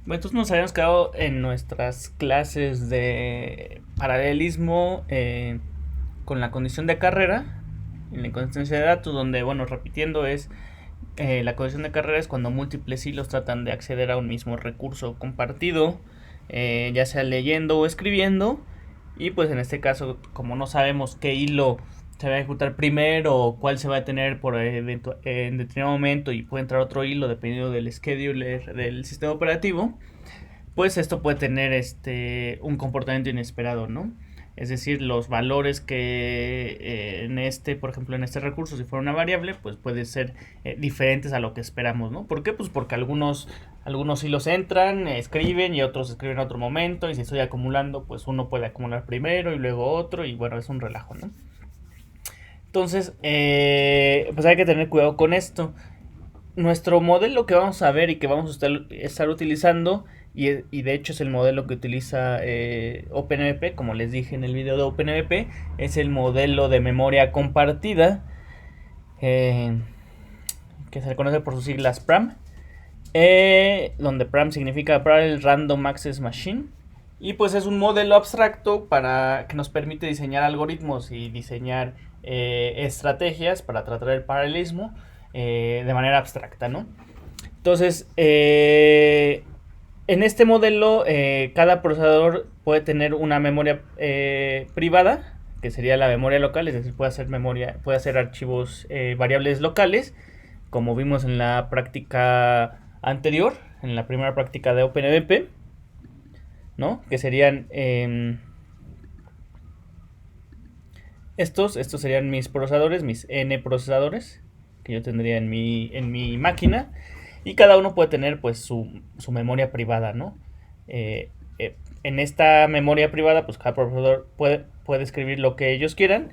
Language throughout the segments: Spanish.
Bueno, entonces nos habíamos quedado en nuestras clases de paralelismo con la condición de carrera, en la inconsistencia de datos, donde, bueno, repitiendo es la condición de carrera es cuando múltiples hilos tratan de acceder a un mismo recurso compartido, ya sea leyendo o escribiendo, y pues en este caso, como no sabemos qué hilo se va a ejecutar primero o cuál se va a tener por en determinado momento y puede entrar otro hilo dependiendo del scheduler del sistema operativo, pues esto puede tener un comportamiento inesperado, ¿no? Es decir, los valores que en por ejemplo, en este recurso, si fuera una variable, pues puede ser diferentes a lo que esperamos, ¿no? ¿Por qué? Pues porque algunos hilos entran, escriben y otros escriben en otro momento, y si estoy acumulando, pues uno puede acumular primero y luego otro, y bueno, es un relajo, ¿no? Entonces, pues hay que tener cuidado con esto. Nuestro modelo que vamos a ver y que vamos a estar utilizando, y de hecho es el modelo que utiliza OpenMP, como les dije en el video de OpenMP, es el modelo de memoria compartida, eh, que se le conoce por sus siglas PRAM, donde PRAM significa Parallel Random Access Machine. Y pues es un modelo abstracto para que nos permite diseñar algoritmos y diseñar estrategias para tratar el paralelismo de manera abstracta, ¿no? Entonces, en este modelo, cada procesador puede tener una memoria privada, que sería la memoria local, es decir, puede hacer archivos variables locales, como vimos en la práctica anterior, en la primera práctica de OpenMP, ¿no? Que serían estos serían mis procesadores, mis N procesadores que yo tendría en mi máquina, y cada uno puede tener pues su memoria privada, ¿no? En esta memoria privada, pues cada procesador puede escribir lo que ellos quieran,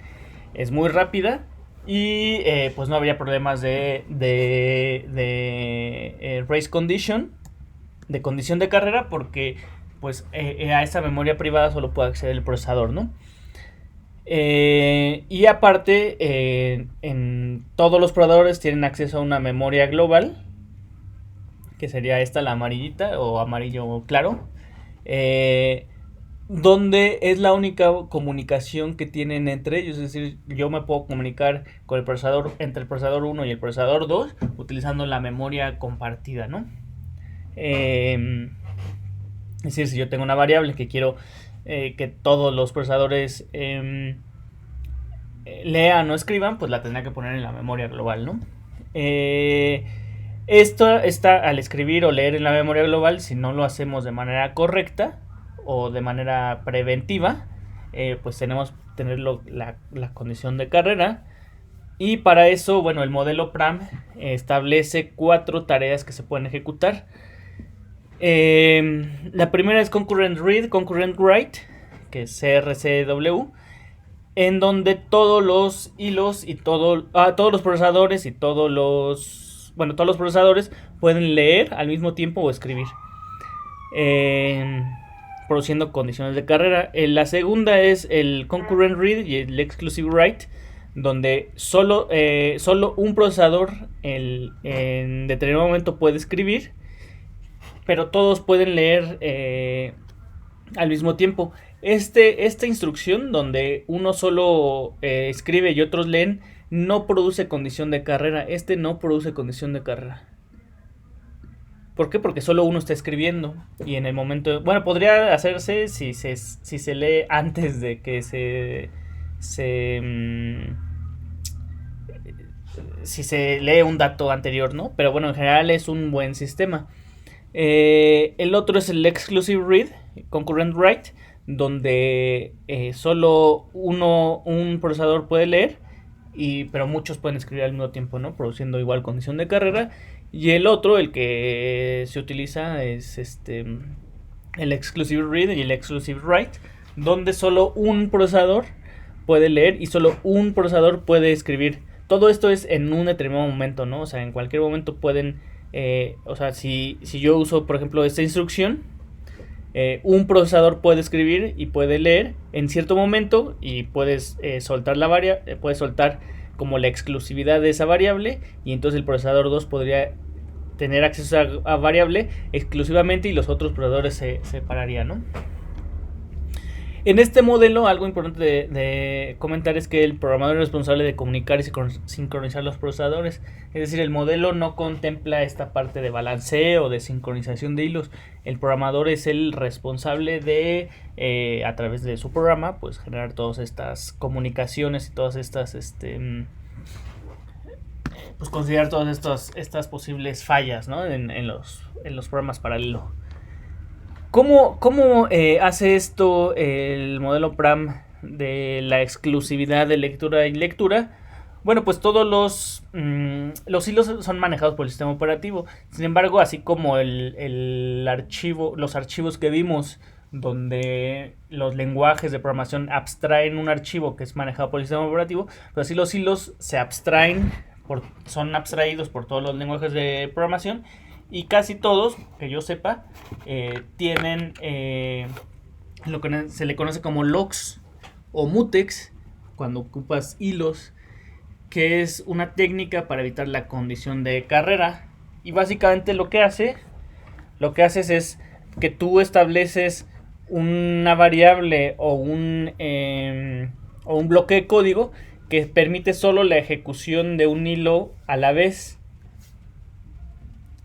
es muy rápida, y pues no habría problemas de race condition, de condición de carrera, porque pues a esa memoria privada solo puede acceder el procesador, ¿no? Y aparte, en todos los proveedores tienen acceso a una memoria global, que sería esta, la amarillita o amarillo claro, eh, donde es la única comunicación que tienen entre ellos. Es decir, yo me puedo comunicar con el procesador, entre el procesador uno y el procesador 2 utilizando la memoria compartida, ¿no? Es decir, si yo tengo una variable que quiero que todos los procesadores lean o escriban, pues la tendrá que poner en la memoria global, ¿no? Esto está al escribir o leer en la memoria global, si no lo hacemos de manera correcta o de manera preventiva, pues tenemos que tener la condición de carrera. Y para eso, bueno, el modelo PRAM establece 4 tareas que se pueden ejecutar. La primera es Concurrent Read, Concurrent Write, que es CRCW, en donde todos los hilos y todos los procesadores y todos los procesadores pueden leer al mismo tiempo o escribir, produciendo condiciones de carrera. La segunda es el Concurrent Read y el Exclusive Write, donde solo un procesador en determinado momento puede escribir, pero todos pueden leer al mismo tiempo. Esta instrucción, donde uno solo escribe y otros leen, no produce condición de carrera. No produce condición de carrera. ¿Por qué? Porque solo uno está escribiendo. Y en el momento... Bueno, podría hacerse si se lee antes de que si se lee un dato anterior, ¿no? Pero bueno, en general es un buen sistema. El otro es el Exclusive Read, Concurrent Write, donde solo un procesador puede leer, pero muchos pueden escribir al mismo tiempo, ¿no? Produciendo igual condición de carrera. Y el otro, el que se utiliza, es el Exclusive Read y el Exclusive Write, donde solo un procesador puede leer y solo un procesador puede escribir. Todo esto es en un determinado momento, ¿no? O sea, en cualquier momento pueden... o sea, si yo uso, por ejemplo, esta instrucción, un procesador puede escribir y puede leer en cierto momento, y puedes soltar la puedes soltar como la exclusividad de esa variable, y entonces el procesador 2 podría tener acceso a variable exclusivamente y los otros proveedores se separarían, ¿no? En este modelo, algo importante de comentar es que el programador es responsable de comunicar y sincronizar los procesadores. Es decir, el modelo no contempla esta parte de balanceo o de sincronización de hilos. El programador es el responsable de, a través de su programa, pues generar todas estas comunicaciones y todas estas, pues considerar todas estas posibles fallas, ¿no? en los programas paralelo. ¿Cómo hace esto el modelo PRAM de la exclusividad de lectura y lectura? Bueno, pues todos los hilos son manejados por el sistema operativo. Sin embargo, así como los archivos que vimos, donde los lenguajes de programación abstraen un archivo que es manejado por el sistema operativo, pues así los hilos se abstraen, son abstraídos por todos los lenguajes de programación. Y casi todos, que yo sepa, tienen lo que se le conoce como locks o mutex cuando ocupas hilos, que es una técnica para evitar la condición de carrera. Y básicamente lo que haces es que tú estableces una variable o un bloque de código que permite solo la ejecución de un hilo a la vez.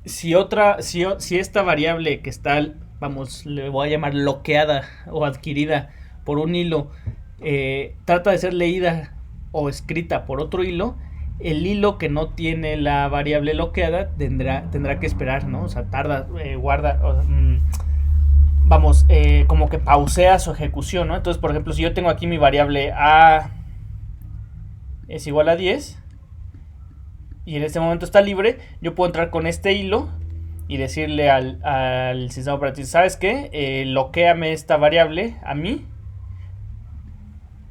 Si esta variable que está, vamos, le voy a llamar bloqueada o adquirida por un hilo, trata de ser leída o escrita por otro hilo, el hilo que no tiene la variable bloqueada tendrá que esperar, ¿no? O sea, tarda, guarda, como que pausea su ejecución, ¿no? Entonces, por ejemplo, si yo tengo aquí mi variable a es igual a 10, y en este momento está libre, yo puedo entrar con este hilo y decirle al sistema operativo, ¿sabes qué? Loquéame esta variable a mí.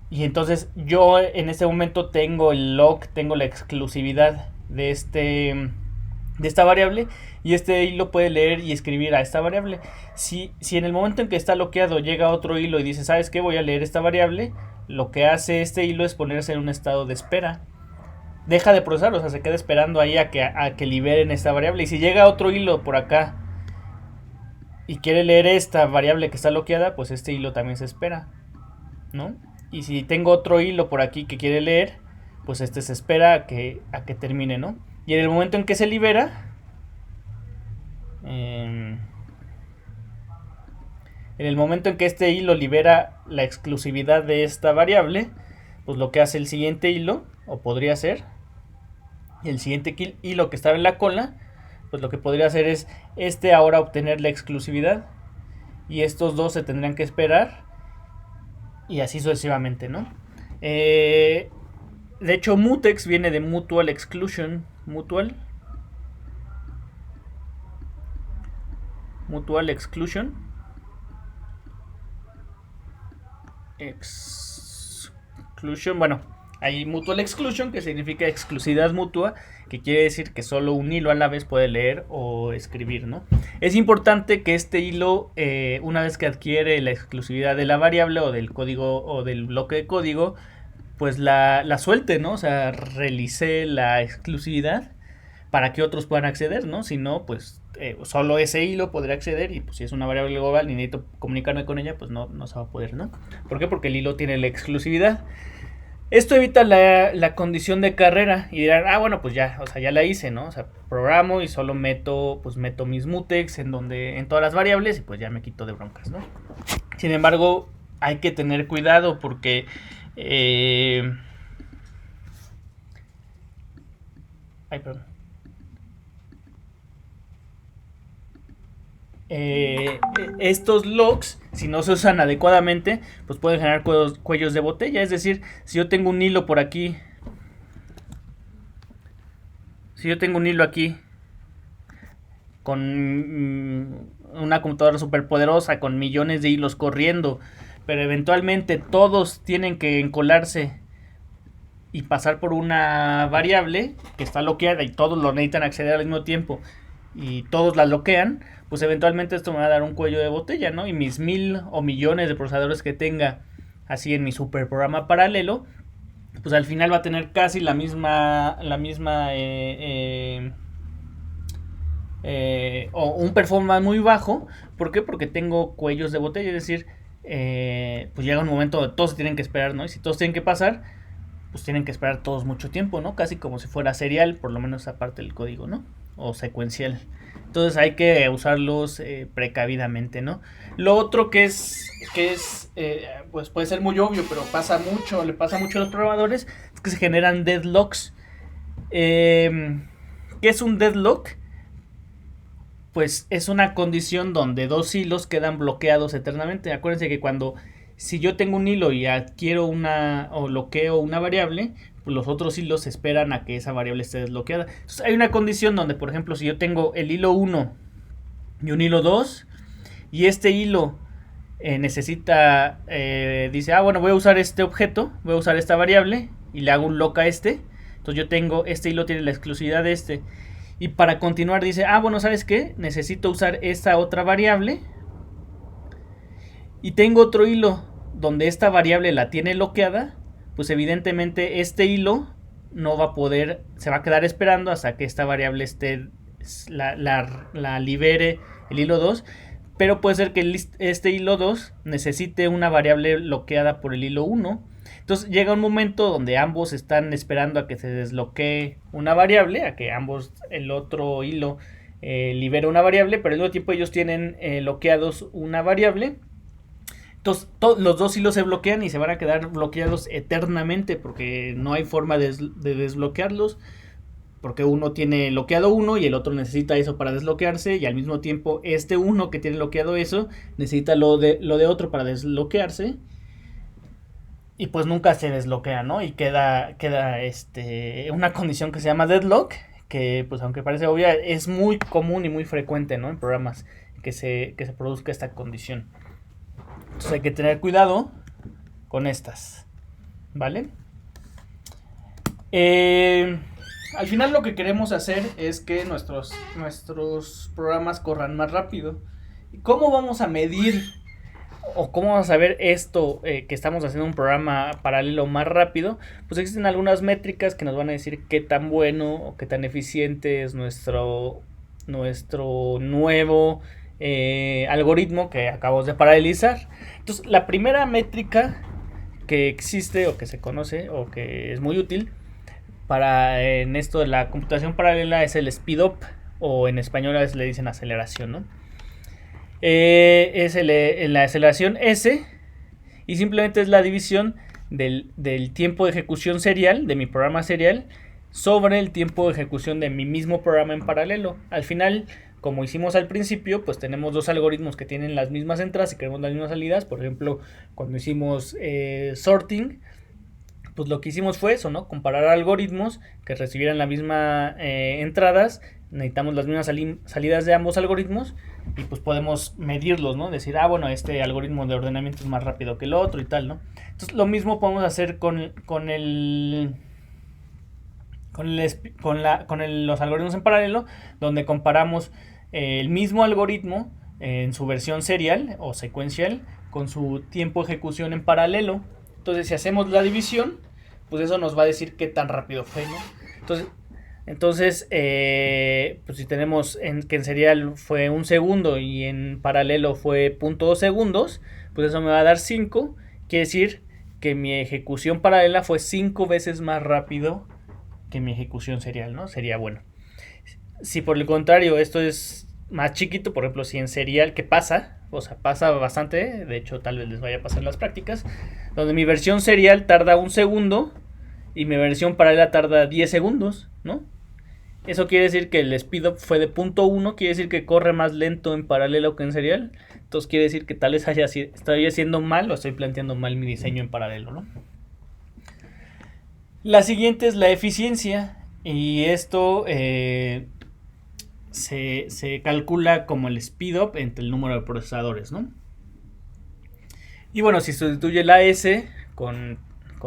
Y entonces yo en este momento tengo el lock, tengo la exclusividad de esta variable, y este hilo puede leer y escribir a esta variable. Si en el momento en que está bloqueado llega otro hilo y dice, ¿sabes qué? Voy a leer esta variable, lo que hace este hilo es ponerse en un estado de espera. Deja de procesar, o sea, se queda esperando ahí a que liberen esta variable. Y si llega otro hilo por acá y quiere leer esta variable que está bloqueada, pues este hilo también se espera, ¿no? Y si tengo otro hilo por aquí que quiere leer, pues este se espera a que termine, ¿no? Y en el momento en que se libera, en el momento en que este hilo libera la exclusividad de esta variable, pues lo que hace el siguiente hilo, o podría ser el siguiente hilo que estaba en la cola, pues lo que podría hacer es ahora obtener la exclusividad, y estos dos se tendrían que esperar, y así sucesivamente, ¿no? De hecho, mutex viene de mutual exclusion. Mutual exclusion. Bueno, hay mutual exclusion, que significa exclusividad mutua, que quiere decir que solo un hilo a la vez puede leer o escribir, ¿no? Es importante que este hilo, una vez que adquiere la exclusividad de la variable o del código o del bloque de código, pues la suelte, ¿no? O sea, realice la exclusividad para que otros puedan acceder, ¿no? Si no, pues solo ese hilo podrá acceder, y pues si es una variable global y necesito comunicarme con ella, pues no se va a poder, ¿no? ¿Por qué? Porque el hilo tiene la exclusividad. Esto evita la condición de carrera, y dirán, bueno, pues ya, o sea, ya la hice, ¿no? O sea, programo y solo meto mis mutex en todas las variables, y pues ya me quito de broncas, ¿no? Sin embargo, hay que tener cuidado porque perdón. Estos logs, si no se usan adecuadamente, pues pueden generar cuellos de botella. Es decir, si yo tengo un hilo por aquí, con una computadora súper poderosa, con millones de hilos corriendo, pero eventualmente todos tienen que encolarse y pasar por una variable que está bloqueada y todos lo necesitan acceder al mismo tiempo, y todos la bloquean, pues eventualmente esto me va a dar un cuello de botella, ¿no? Y mis 1000 o millones de procesadores que tenga así en mi super programa paralelo, pues al final va a tener casi la misma o un performance muy bajo. ¿Por qué? Porque tengo cuellos de botella, es decir, pues llega un momento donde todos tienen que esperar, ¿no? Y si todos tienen que pasar, pues tienen que esperar todos mucho tiempo, ¿no? Casi como si fuera serial, por lo menos aparte del código, ¿no? O secuencial. Entonces hay que usarlos precavidamente, ¿no? Lo otro pues puede ser muy obvio, pero le pasa mucho a los programadores, es que se generan deadlocks. ¿Qué es un deadlock? Pues es una condición donde dos hilos quedan bloqueados eternamente. Acuérdense que si yo tengo un hilo y adquiero o bloqueo una variable, pues los otros hilos esperan a que esa variable esté desbloqueada. Entonces hay una condición donde, por ejemplo, si yo tengo el hilo 1 y un hilo 2, y este hilo dice, bueno, voy a usar este objeto, voy a usar esta variable, y le hago un lock a este. Entonces yo tengo, este hilo tiene la exclusividad de este. Y para continuar dice, bueno, ¿sabes qué? Necesito usar esta otra variable. Y tengo otro hilo donde esta variable la tiene bloqueada. Pues evidentemente este hilo no va a poder, se va a quedar esperando hasta que esta variable la libere el hilo 2. Pero puede ser que este hilo 2 necesite una variable bloqueada por el hilo 1. Entonces llega un momento donde ambos están esperando a que se desbloquee una variable, a que el otro hilo libere una variable, pero al mismo tiempo ellos tienen bloqueados una variable. Entonces los dos hilos se bloquean y se van a quedar bloqueados eternamente porque no hay forma de desbloquearlos. Porque uno tiene bloqueado uno y el otro necesita eso para desbloquearse, y al mismo tiempo este uno que tiene bloqueado eso necesita lo de otro para desbloquearse, y pues nunca se desbloquea, ¿no? Y queda una condición que se llama deadlock, que pues aunque parece obvia es muy común y muy frecuente, ¿no? En programas que se produzca esta condición. Entonces hay que tener cuidado con estas, ¿vale? Al final lo que queremos hacer es que nuestros programas corran más rápido. ¿Cómo vamos a medir o cómo vamos a saber esto, que estamos haciendo un programa paralelo más rápido? Pues existen algunas métricas que nos van a decir qué tan bueno o qué tan eficiente es nuestro nuevo algoritmo que acabamos de paralelizar. Entonces, la primera métrica que existe o que se conoce o que es muy útil en esto de la computación paralela es el speed up, o en español a veces le dicen aceleración, ¿no? Es la aceleración S, y simplemente es la división del tiempo de ejecución serial de mi programa serial sobre el tiempo de ejecución de mi mismo programa en paralelo. Al final, como hicimos al principio, pues tenemos dos algoritmos que tienen las mismas entradas y queremos las mismas salidas. Por ejemplo, cuando hicimos sorting, pues lo que hicimos fue eso, ¿no? Comparar algoritmos que recibieran la misma entradas. Necesitamos las mismas salidas de ambos algoritmos y pues podemos medirlos, ¿no? Decir, bueno, este algoritmo de ordenamiento es más rápido que el otro y tal, ¿no? Entonces lo mismo podemos hacer con los algoritmos en paralelo, donde comparamos el mismo algoritmo en su versión serial o secuencial con su tiempo de ejecución en paralelo. Entonces, si hacemos la división, pues eso nos va a decir qué tan rápido fue, ¿no? Entonces pues si tenemos que en serial fue 1 segundo y en paralelo fue 0.2 segundos, pues eso me va a dar 5. Quiere decir que mi ejecución paralela fue 5 veces más rápido que mi ejecución serial, ¿no? Sería bueno. Si por el contrario esto es más chiquito, por ejemplo, si en serial, ¿qué pasa? O sea, pasa bastante, de hecho tal vez les vaya a pasar en las prácticas, donde mi versión serial tarda 1 segundo y mi versión paralela tarda 10 segundos, ¿no? Eso quiere decir que el speed up fue de 0.1, quiere decir que corre más lento en paralelo que en serial. Entonces quiere decir que tal vez estoy haciendo mal o estoy planteando mal mi diseño en paralelo, ¿no? La siguiente es la eficiencia, y esto se calcula como el speed up entre el número de procesadores, ¿no? Y bueno, si sustituye la S con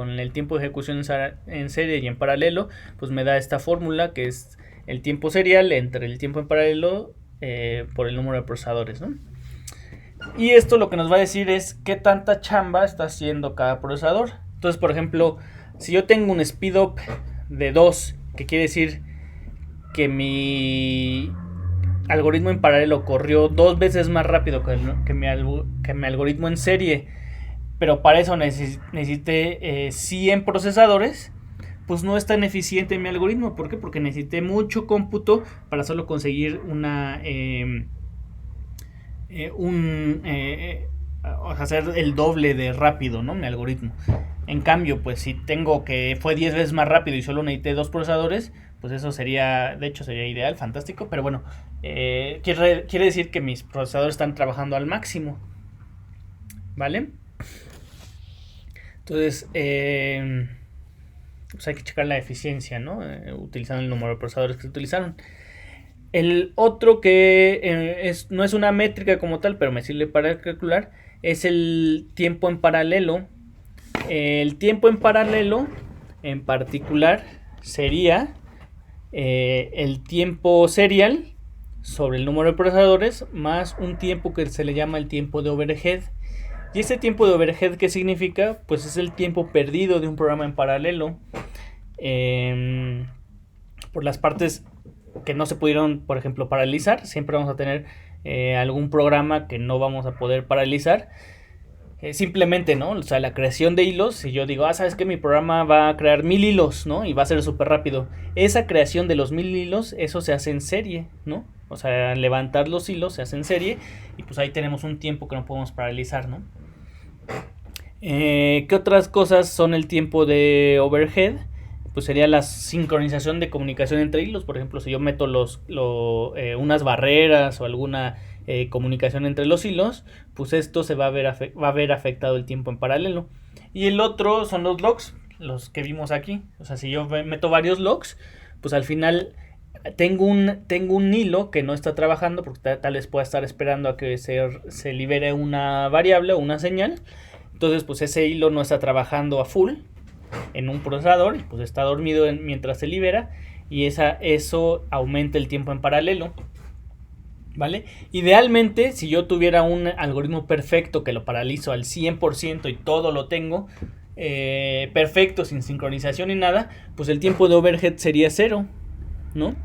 el tiempo de ejecución en serie y en paralelo, pues me da esta fórmula que es el tiempo serial entre el tiempo en paralelo por el número de procesadores, ¿no? Y esto lo que nos va a decir es qué tanta chamba está haciendo cada procesador. Entonces, por ejemplo, si yo tengo un speed up de 2, que quiere decir que algoritmo en paralelo corrió 2 veces más rápido que mi algoritmo en serie, pero para eso necesité 100 procesadores, pues no es tan eficiente mi algoritmo. ¿Por qué? Porque necesité mucho cómputo para solo conseguir hacer el doble de rápido, ¿no? Mi algoritmo. En cambio, pues si tengo que fue 10 veces más rápido y solo necesité 2 procesadores, pues eso sería, de hecho sería ideal, fantástico, pero bueno, quiere decir que mis procesadores están trabajando al máximo, ¿vale? Entonces, pues hay que checar la eficiencia, ¿no? Utilizando el número de procesadores que se utilizaron. El otro que no es una métrica como tal, pero me sirve para calcular, es el tiempo en paralelo. El tiempo en paralelo, en particular, sería el tiempo serial sobre el número de procesadores más un tiempo que se le llama el tiempo de overhead. Y ese tiempo de overhead, ¿qué significa? Pues es el tiempo perdido de un programa en paralelo por las partes que no se pudieron, por ejemplo, paralizar. Siempre vamos a tener algún programa que no vamos a poder paralizar. Simplemente, ¿no? O sea, la creación de hilos, si yo digo, ¿sabes qué? Mi programa va a crear 1000 hilos, ¿no? Y va a ser súper rápido. Esa creación de los 1000 hilos, eso se hace en serie, ¿no? O sea, levantar los hilos se hace en serie y pues ahí tenemos un tiempo que no podemos paralizar, ¿no? ¿Qué otras cosas son el tiempo de overhead? Pues sería la sincronización de comunicación entre hilos. Por ejemplo, si yo meto unas barreras o alguna comunicación entre los hilos, pues esto se va a ver afectado el tiempo en paralelo. Y el otro son los logs, los que vimos aquí. O sea, si yo meto varios logs, pues al final tengo un hilo que no está trabajando porque tal vez pueda estar esperando a que se libere una variable o una señal. Entonces, pues ese hilo no está trabajando a full en un procesador y pues está dormido mientras se libera, y eso aumenta el tiempo en paralelo, ¿vale? Idealmente, si yo tuviera un algoritmo perfecto que lo paralizo al 100% y todo lo tengo perfecto, sin sincronización ni nada, pues el tiempo de overhead sería 0, ¿no?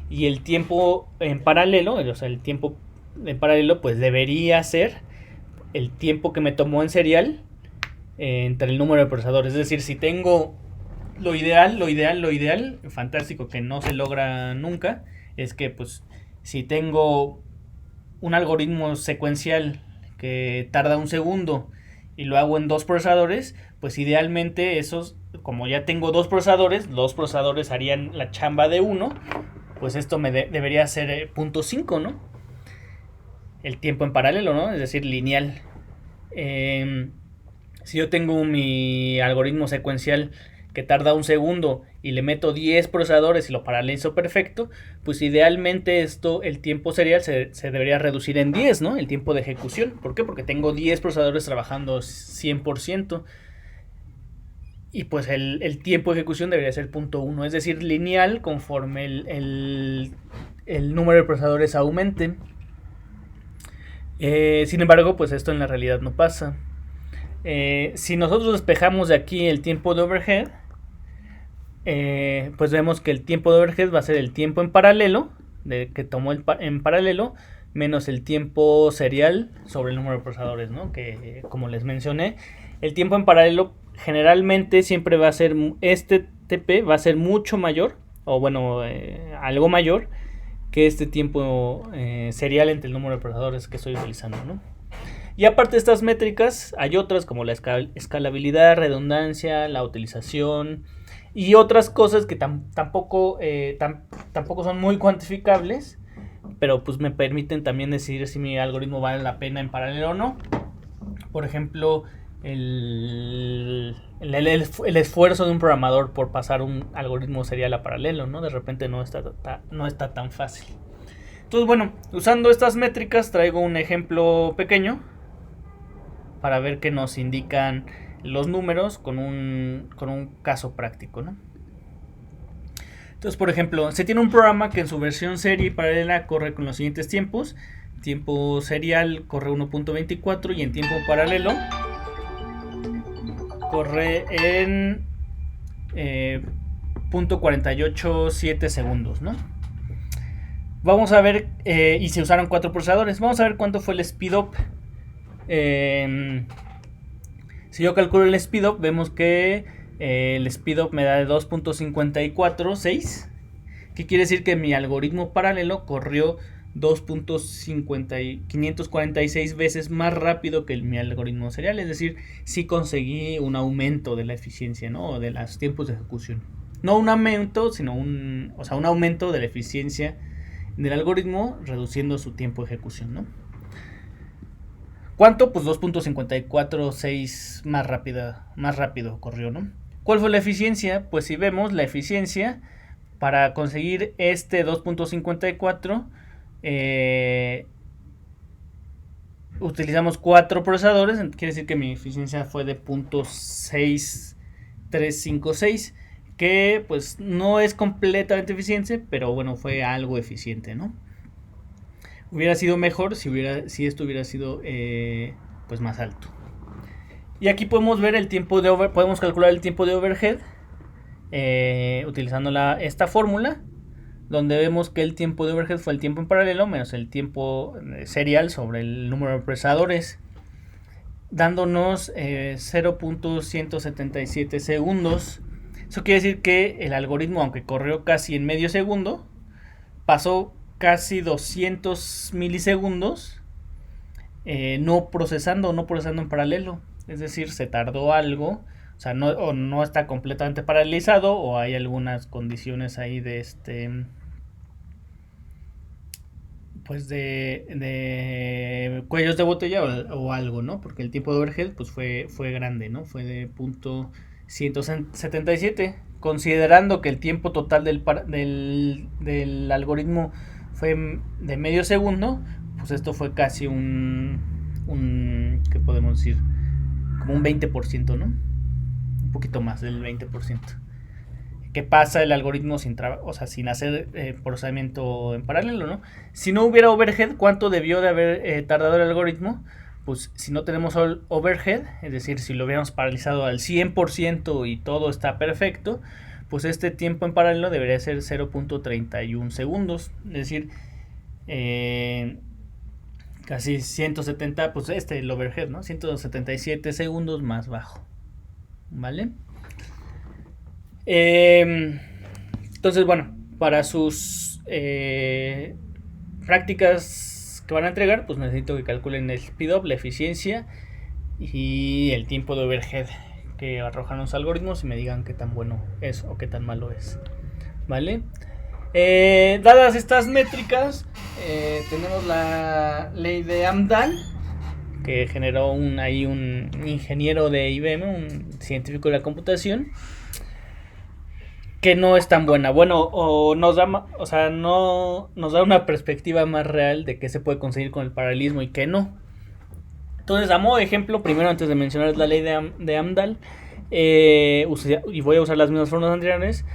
Y el tiempo en paralelo, o sea, el tiempo en paralelo pues debería ser el tiempo que me tomó en serial entre el número de procesadores. Es decir, si tengo lo ideal, fantástico, que no se logra nunca, es que pues si tengo un algoritmo secuencial que tarda 1 segundo y lo hago en 2 procesadores, pues idealmente como ya tengo 2 procesadores harían la chamba de 1, pues esto debería ser 0.5, ¿no? El tiempo en paralelo, ¿no? Es decir, lineal. Si yo tengo mi algoritmo secuencial que tarda 1 segundo y le meto 10 procesadores y lo paralizo perfecto, pues idealmente el tiempo serial se debería reducir en 10, ¿no? El tiempo de ejecución. ¿Por qué? Porque tengo 10 procesadores trabajando 100%. Y pues el tiempo de ejecución debería ser 0.1, es decir, lineal conforme el número de procesadores aumente. Sin embargo, pues esto en la realidad no pasa. Si nosotros despejamos de aquí el tiempo de overhead, pues vemos que el tiempo de overhead va a ser el tiempo en paralelo, que tomó en paralelo, menos el tiempo serial sobre el número de procesadores, ¿no? Que como les mencioné, el tiempo en paralelo generalmente siempre va a ser, este TP va a ser mucho mayor, o bueno, algo mayor que este tiempo serial entre el número de procesadores que estoy utilizando, ¿no? Y aparte de estas métricas, hay otras como la escalabilidad, redundancia, la utilización y otras cosas que tampoco son muy cuantificables, pero pues me permiten también decidir si mi algoritmo vale la pena en paralelo o no. Por ejemplo, el esfuerzo de un programador por pasar un algoritmo serial a paralelo, ¿no? De repente no está tan fácil. Entonces, bueno, usando estas métricas traigo un ejemplo pequeño para ver qué nos indican los números con un caso práctico, ¿no? Entonces, por ejemplo, se tiene un programa que en su versión serie y paralela corre con los siguientes tiempos. Tiempo serial corre 1.24 y en tiempo paralelo corre en .487 segundos, ¿no? Vamos a ver, y se usaron 4 procesadores. Vamos a ver cuánto fue el speedup. Si yo calculo el speedup, vemos que el speedup me da de 2.546. ¿Qué quiere decir? Que mi algoritmo paralelo corrió 2.546 veces más rápido que mi algoritmo serial. Es decir, sí conseguí un aumento de la eficiencia, ¿no? De los tiempos de ejecución. No un aumento, sino un aumento de la eficiencia del algoritmo, reduciendo su tiempo de ejecución, ¿no? ¿Cuánto? Pues 2.546 más rápido corrió, ¿no? ¿Cuál fue la eficiencia? Pues si vemos la eficiencia para conseguir este 2.54, utilizamos 4 procesadores, quiere decir que mi eficiencia fue de 0.6356, que pues no es completamente eficiente, pero bueno, fue algo eficiente, ¿no? Hubiera sido mejor si esto hubiera sido pues más alto. Y aquí podemos ver el tiempo de podemos calcular el tiempo de overhead utilizando esta fórmula, donde vemos que el tiempo de overhead fue el tiempo en paralelo menos el tiempo serial sobre el número de procesadores, dándonos 0.177 segundos. Eso quiere decir que el algoritmo, aunque corrió casi en medio segundo, pasó casi 200 milisegundos no procesando en paralelo. Es decir, se tardó algo. O sea, no está completamente paralizado, o hay algunas condiciones ahí de pues de cuellos de botella o algo, ¿no? Porque el tiempo de overhead pues fue grande, ¿no? Fue de .177, considerando que el tiempo total del algoritmo fue de medio segundo, pues esto fue casi ¿qué podemos decir? Como un 20%, ¿no? Un poquito más del 20%. Que pasa el algoritmo sin hacer procesamiento en paralelo, ¿no? Si no hubiera overhead, ¿cuánto debió de haber tardado el algoritmo? Pues si no tenemos overhead, es decir, si lo hubiéramos paralizado al 100% y todo está perfecto, pues este tiempo en paralelo debería ser 0.31 segundos. Es decir, casi 170, pues el overhead, ¿no? 177 segundos más bajo, ¿vale? Entonces, bueno, para sus prácticas que van a entregar, pues necesito que calculen el speedup, la eficiencia y el tiempo de overhead que arrojan los algoritmos y me digan qué tan bueno es o qué tan malo es, ¿vale? Dadas estas métricas, tenemos la ley de Amdahl, que generó un ingeniero de IBM, un científico de la computación, que no es tan buena. Bueno, o nos da, no nos da una perspectiva más real de qué se puede conseguir con el paralelismo y qué no. Entonces, a modo de ejemplo, primero antes de mencionar la ley de Amdahl, y voy a usar las mismas fórmulas anteriores,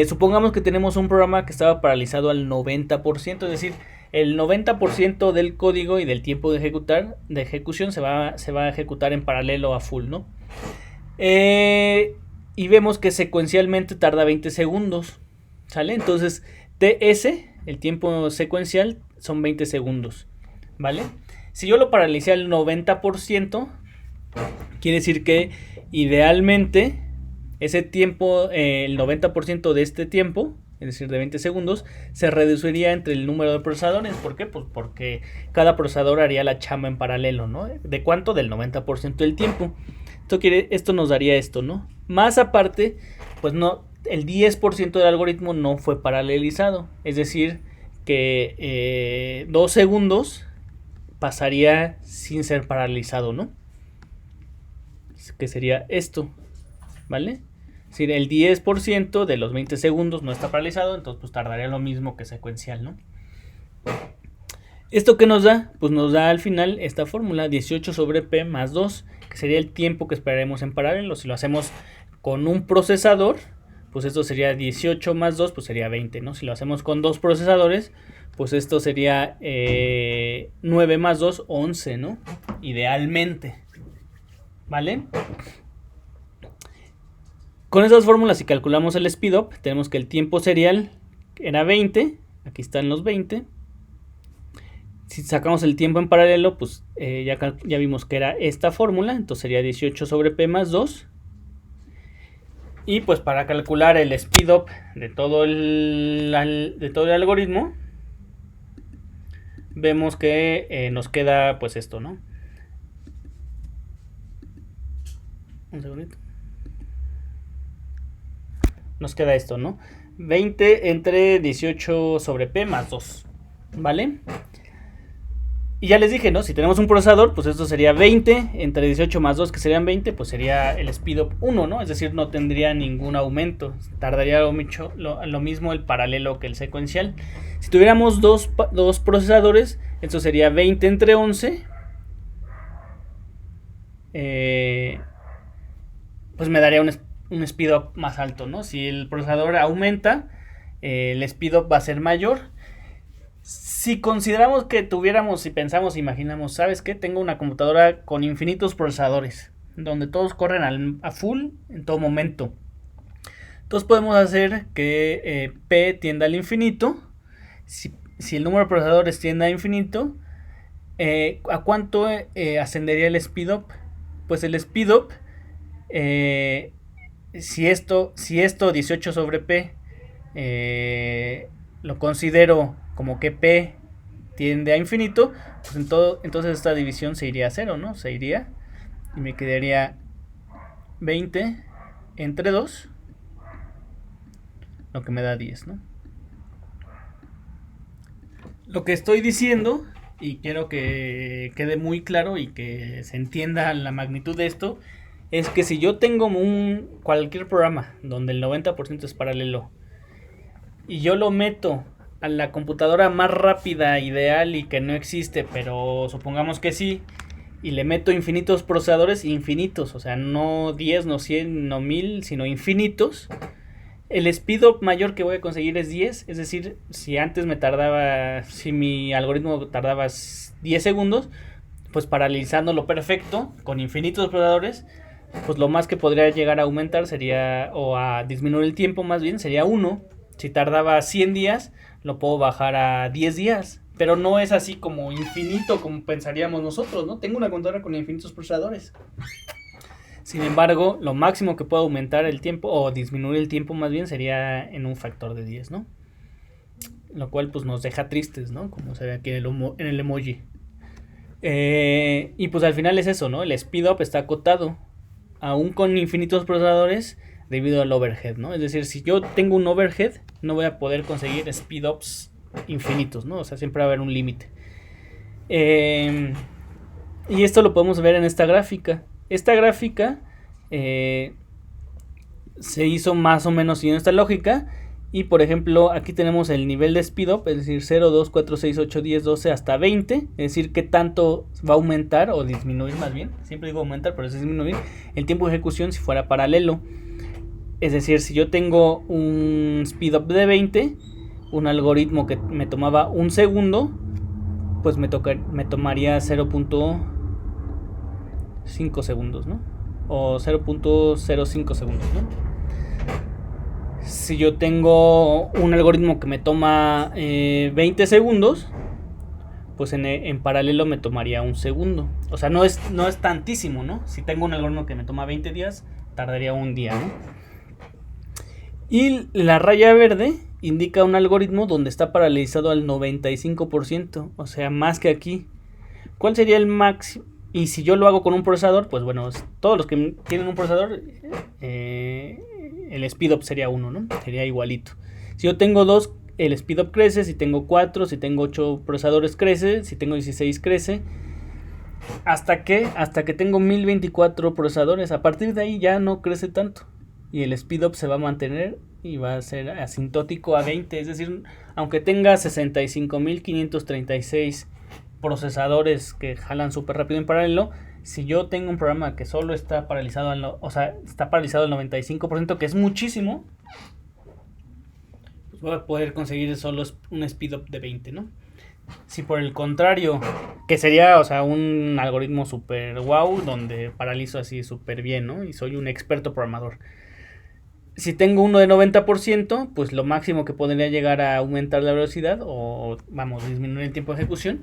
supongamos que tenemos un programa que estaba paralizado al 90%, es decir, el 90% del código y del tiempo de ejecución se va a ejecutar en paralelo a full, ¿no? Y vemos que secuencialmente tarda 20 segundos, ¿sale? Entonces, TS, el tiempo secuencial, son 20 segundos, ¿vale? Si yo lo paralicé al 90%, quiere decir que idealmente ese tiempo, el 90% de este tiempo, es decir, de 20 segundos, se reduciría entre el número de procesadores. ¿Por qué? Pues porque cada procesador haría la chamba en paralelo, ¿no? ¿De cuánto? Del 90% del tiempo. Esto nos daría esto, ¿no? Más aparte, pues no, el 10% del algoritmo no fue paralelizado. Es decir, que 2 segundos pasaría sin ser paralizado, ¿no? Que sería esto, ¿vale? Es decir, el 10% de los 20 segundos no está paralizado, entonces pues tardaría lo mismo que secuencial, ¿no? ¿Esto qué nos da? Pues nos da al final esta fórmula, 18 sobre P más 2, que sería el tiempo que esperaremos en paralelo. Si lo hacemos con un procesador, pues esto sería 18 más 2, pues sería 20, ¿no? Si lo hacemos con 2 procesadores, pues esto sería 9 más 2, 11, ¿no? Idealmente, ¿vale? Con esas fórmulas, si calculamos el speedup, tenemos que el tiempo serial era 20, aquí están los 20, Si sacamos el tiempo en paralelo, pues ya vimos que era esta fórmula, entonces sería 18 sobre P más 2. Y pues para calcular el speed up de todo el algoritmo, vemos que nos queda pues esto, ¿no? Un segundito. Nos queda esto, ¿no? 20 entre 18 sobre P más 2, ¿vale? Y ya les dije, ¿no? Si tenemos un procesador, pues esto sería 20 entre 18 más 2, que serían 20, pues sería el speedup 1, ¿no? Es decir, no tendría ningún aumento. Tardaría lo mismo el paralelo que el secuencial. Si tuviéramos dos procesadores, esto sería 20 entre 11. Pues me daría un speedup más alto, ¿no? Si el procesador aumenta, el speedup va a ser mayor. Si consideramos que tuviéramos, si pensamos, imaginamos, ¿sabes qué? Tengo una computadora con infinitos procesadores, donde todos corren a full en todo momento. Entonces podemos hacer que P tienda al infinito. Si el número de procesadores tiende a infinito, ¿a cuánto ascendería el speedup? Pues el speedup, si esto 18 sobre P, lo considero como que P tiende a infinito, pues entonces esta división se iría a 0, ¿no? Se iría y me quedaría 20 entre 2, lo que me da 10, ¿no? Lo que estoy diciendo, y quiero que quede muy claro y que se entienda la magnitud de esto, es que si yo tengo cualquier programa donde el 90% es paralelo y yo lo meto a la computadora más rápida, ideal y que no existe, pero supongamos que sí, y le meto infinitos procesadores, infinitos, o sea, no 10, no 100, no 1000, sino infinitos, el speedup mayor que voy a conseguir es 10, es decir, si mi algoritmo tardaba 10 segundos, pues paralizándolo perfecto, con infinitos procesadores, pues lo más que podría llegar a aumentar sería, o a disminuir el tiempo más bien, sería 1. Si tardaba 100 días, lo puedo bajar a 10 días. Pero no es así como infinito como pensaríamos nosotros, ¿no? Tengo una computadora con infinitos procesadores. Sin embargo, lo máximo que puedo aumentar el tiempo, o disminuir el tiempo más bien, sería en un factor de 10, ¿no? Lo cual pues nos deja tristes, ¿no? Como se ve aquí en el emoji. Y pues al final es eso, ¿no? El speedup está acotado, aún con infinitos procesadores, debido al overhead, ¿no? Es decir, si yo tengo un overhead, no voy a poder conseguir speedups infinitos, ¿no? O sea, siempre va a haber un límite. Y esto lo podemos ver en esta gráfica. Esta gráfica se hizo más o menos siguiendo esta lógica. Y por ejemplo, aquí tenemos el nivel de speedup, es decir, 0, 2, 4, 6, 8, 10, 12 hasta 20. Es decir, qué tanto va a aumentar o disminuir más bien. Siempre digo aumentar, pero es disminuir el tiempo de ejecución si fuera paralelo. Es decir, si yo tengo un speedup de 20, un algoritmo que me tomaba un segundo, pues me tomaría 0.5 segundos, ¿no? O 0.05 segundos, ¿no? Si yo tengo un algoritmo que me toma 20 segundos, pues en paralelo me tomaría un segundo. O sea, no es tantísimo, ¿no? Si tengo un algoritmo que me toma 20 días, tardaría un día, ¿no? Y la raya verde indica un algoritmo donde está paralizado al 95%, o sea, más que aquí. ¿Cuál sería el máximo? Y si yo lo hago con un procesador, pues bueno, todos los que tienen un procesador, el speedup sería 1, ¿no? Sería igualito. Si yo tengo 2, el speedup crece. Si tengo 4, si tengo 8 procesadores crece. Si tengo 16 crece. ¿Hasta qué? Hasta que tengo 1024 procesadores. A partir de ahí ya no crece tanto. Y el speedup se va a mantener y va a ser asintótico a 20. Es decir, aunque tenga 65.536 procesadores que jalan súper rápido en paralelo, si yo tengo un programa que solo está paralizado, está paralizado al 95%, que es muchísimo, pues voy a poder conseguir solo un speedup de 20, ¿no? Si por el contrario, que sería, o sea, un algoritmo súper wow, donde paralizo así súper bien, ¿no? Y soy un experto programador. Si tengo uno de 90%, pues lo máximo que podría llegar a aumentar la velocidad o vamos, disminuir el tiempo de ejecución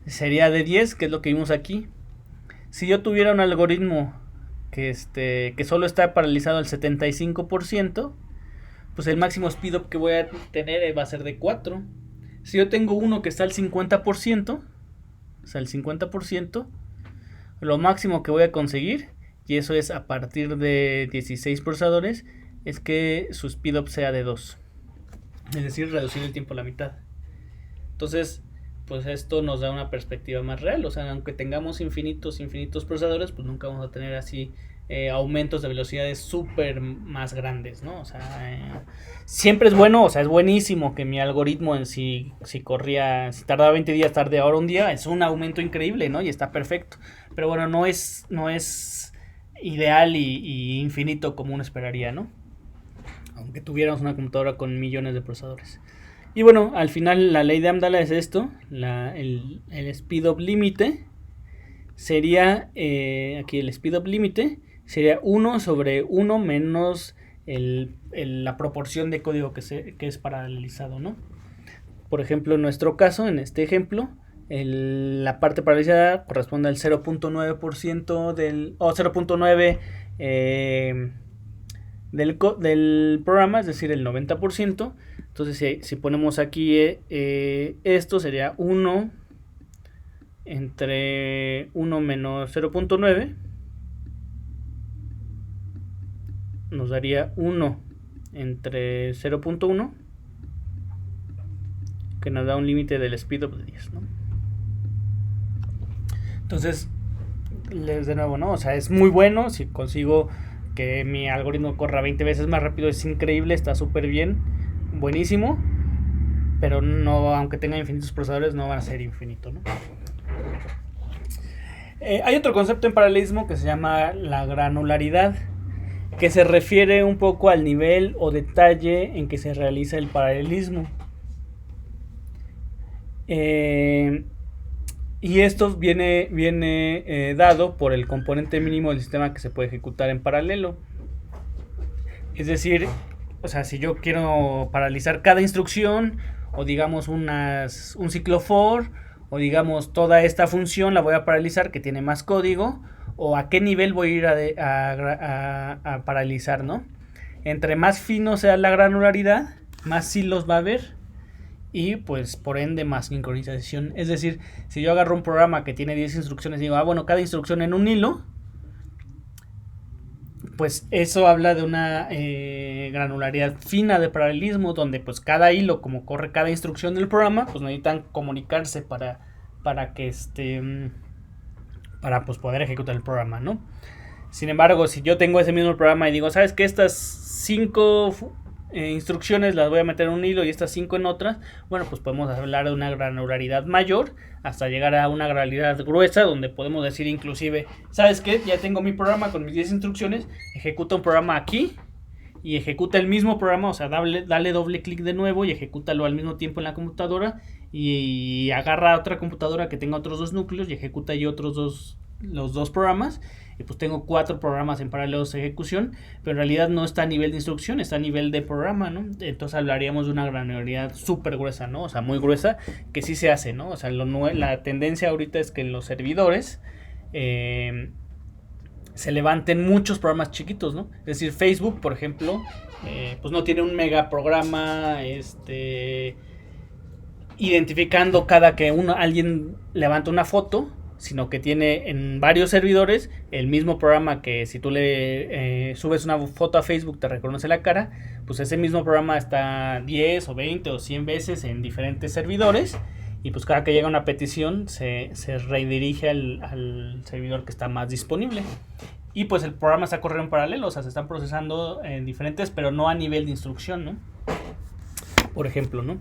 sería de 10, que es lo que vimos aquí. Si yo tuviera un algoritmo que solo está paralizado al 75%, pues el máximo speedup que voy a tener va a ser de 4. Si yo tengo uno que está al 50%, o sea, el 50%, lo máximo que voy a conseguir, y eso es a partir de 16 procesadores, es que su speedup sea de 2. Es decir, reducir el tiempo a la mitad. Entonces, pues esto nos da una perspectiva más real. O sea, aunque tengamos infinitos procesadores, pues nunca vamos a tener así aumentos de velocidades súper más grandes, ¿no? O sea, siempre es bueno, o sea, es buenísimo que mi algoritmo en si tardaba 20 días, tarde ahora un día, es un aumento increíble, ¿no? Y está perfecto. Pero bueno, no es ideal y infinito como uno esperaría, ¿no? Aunque tuviéramos una computadora con millones de procesadores. Y bueno, al final la ley de Amdahl es esto, el speed up límite sería, aquí el speed up límite sería 1 sobre 1 menos la proporción de código que es paralelizado, ¿no? Por ejemplo, en nuestro caso, en este ejemplo, la parte paralizada corresponde al 0.9% o 0.9 del programa, es decir, el 90%. Entonces, si ponemos aquí esto, sería 1 entre 1 menos 0.9, nos daría 1 entre 0.1, que nos da un límite del speedup de 10, ¿no? Entonces, de nuevo, ¿no? O sea, es muy bueno. Si consigo que mi algoritmo corra 20 veces más rápido, es increíble, está súper bien, buenísimo. Pero no, aunque tenga infinitos procesadores, no van a ser infinito, ¿no? Hay otro concepto en paralelismo que se llama la granularidad, que se refiere un poco al nivel o detalle en que se realiza el paralelismo. Y esto viene dado por el componente mínimo del sistema que se puede ejecutar en paralelo. Es decir, o sea, si yo quiero paralizar cada instrucción, o digamos un ciclo for, o digamos toda esta función la voy a paralizar que tiene más código, o a qué nivel voy a ir a paralizar, ¿no? Entre más fino sea la granularidad, más hilos va a haber, y pues por ende más sincronización. Es decir, si yo agarro un programa que tiene 10 instrucciones y digo, bueno, cada instrucción en un hilo, pues eso habla de una granularidad fina de paralelismo, donde pues cada hilo, como corre cada instrucción del programa, pues necesitan comunicarse para que para pues poder ejecutar el programa, ¿no? Sin embargo, si yo tengo ese mismo programa y digo, ¿sabes qué? Estas 5 instrucciones las voy a meter en un hilo y estas 5 en otras, bueno, pues podemos hablar de una granularidad mayor hasta llegar a una granularidad gruesa, donde podemos decir inclusive, ¿sabes qué? Ya tengo mi programa con mis 10 instrucciones, ejecuta un programa aquí y ejecuta el mismo programa, o sea, dale doble clic de nuevo y ejecútalo al mismo tiempo en la computadora, y agarra otra computadora que tenga otros 2 núcleos y ejecuta ahí los dos programas, y pues tengo 4 programas en paralelo de ejecución, pero en realidad no está a nivel de instrucción, está a nivel de programa, ¿no? Entonces hablaríamos de una granularidad súper gruesa, ¿no? O sea, muy gruesa, que sí se hace, ¿no? O sea, la tendencia ahorita es que en los servidores se levanten muchos programas chiquitos, ¿no? Es decir, Facebook, por ejemplo, pues no tiene un mega programa identificando cada que alguien levanta una foto, sino que tiene en varios servidores el mismo programa que si tú le subes una foto a Facebook te reconoce la cara, pues ese mismo programa está 10 o 20 o 100 veces en diferentes servidores, y pues cada que llega una petición se redirige al servidor que está más disponible. Y pues el programa está corriendo en paralelo, o sea, se están procesando en diferentes, pero no a nivel de instrucción, ¿no? Por ejemplo, ¿no?